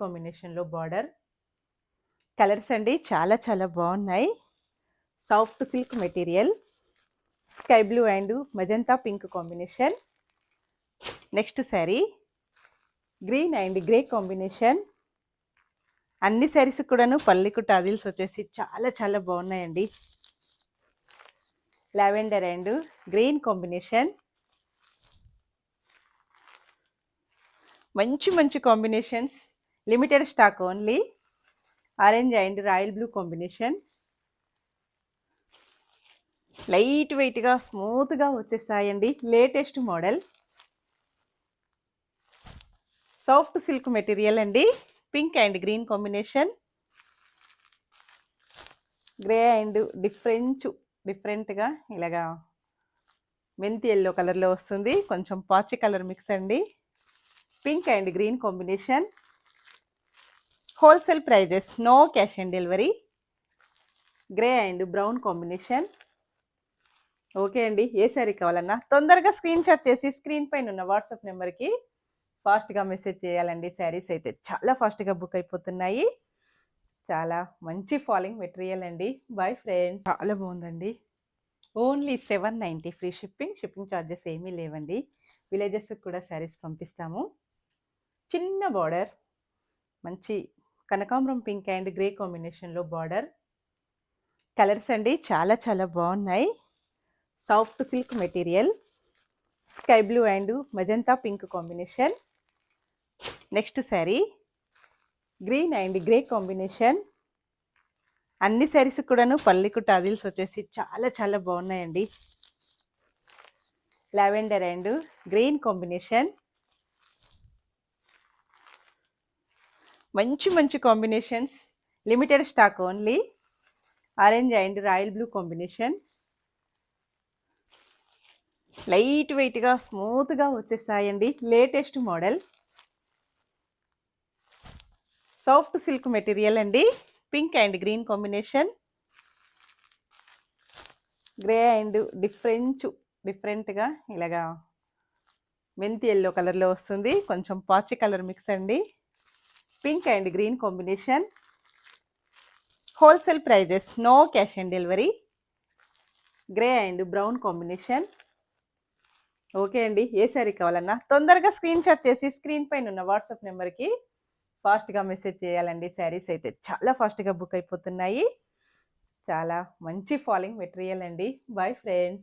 కాంబినేషన్‌లో border. Colours అండి చాలా చాలా బాగున్నాయి. Soft silk material. Sky blue and magenta pink combination. Next sari green and grey combination. అన్ని శారీస్ కూడాను పల్లికు టాజిల్స్ వచ్చేసి చాలా చాలా బాగున్నాయండి. Lavender and green combination. మంచి మంచి combinations. Limited stock only. Orange and royal blue combination. Light వెయిట్గా స్మూత్గా వచ్చేసాయండి. Latest model. Soft silk material అండి. Pink and green combination. Grey and డిఫరెంట్గా ఇలాగా మెంతి ఎల్లో కలర్లో వస్తుంది. కొంచెం పాచి కలర్ మిక్స్ అండి. Pink and green combination. Wholesale prices, no cash on delivery. Grey and brown combination. Okay అండి, ఏ శారీ కావాలన్నా తొందరగా స్క్రీన్ షాట్ చేసి స్క్రీన్ పైన ఉన్న వాట్సాప్ నెంబర్కి ఫాస్ట్గా మెసేజ్ చేయాలండి. శారీస్ అయితే చాలా ఫాస్ట్గా బుక్ అయిపోతున్నాయి. చాలా మంచి ఫాలింగ్ మెటీరియల్ అండి. Bye friends. చాలా బాగుందండి. Only 790 free shipping. Shipping charges ఏమీ లేవండి. విలేజెస్కి కూడా శారీస్ పంపిస్తాము. చిన్న బార్డర్, మంచి కనకాంబరం పింక్ అండ్ గ్రే కాంబినేషన్లో బార్డర్. కలర్స్ అండి చాలా చాలా బాగున్నాయి. Soft silk material. Sky blue and magenta pink combination. Next sari green and grey combination. అన్ని శారీస్ కూడాను పల్లికు టాజిల్స్ వచ్చేసి చాలా చాలా బాగున్నాయండి. Lavender and green combination. మంచి మంచి combinations. Limited stock only. Orange and royal blue combination. Light వెయిట్గా స్మూత్గా వచ్చేసాయండి. Latest model. Soft silk material అండి. Pink and green combination. Grey and డిఫరెంట్గా ఇలాగా మెంతి ఎల్లో కలర్లో వస్తుంది. కొంచెం పాచి కలర్ మిక్స్ అండి. Pink and green combination. Wholesale prices, no cash on delivery. Grey and brown combination. Okay అండి, ఏ శారీ కావాలన్నా తొందరగా స్క్రీన్ షాట్ చేసి స్క్రీన్ పైన ఉన్న వాట్సాప్ నెంబర్కి ఫాస్ట్గా మెసేజ్ చేయాలండి. శారీస్ అయితే చాలా ఫాస్ట్గా బుక్ అయిపోతున్నాయి. చాలా మంచి ఫాలింగ్ మెటీరియల్ అండి. Bye friends.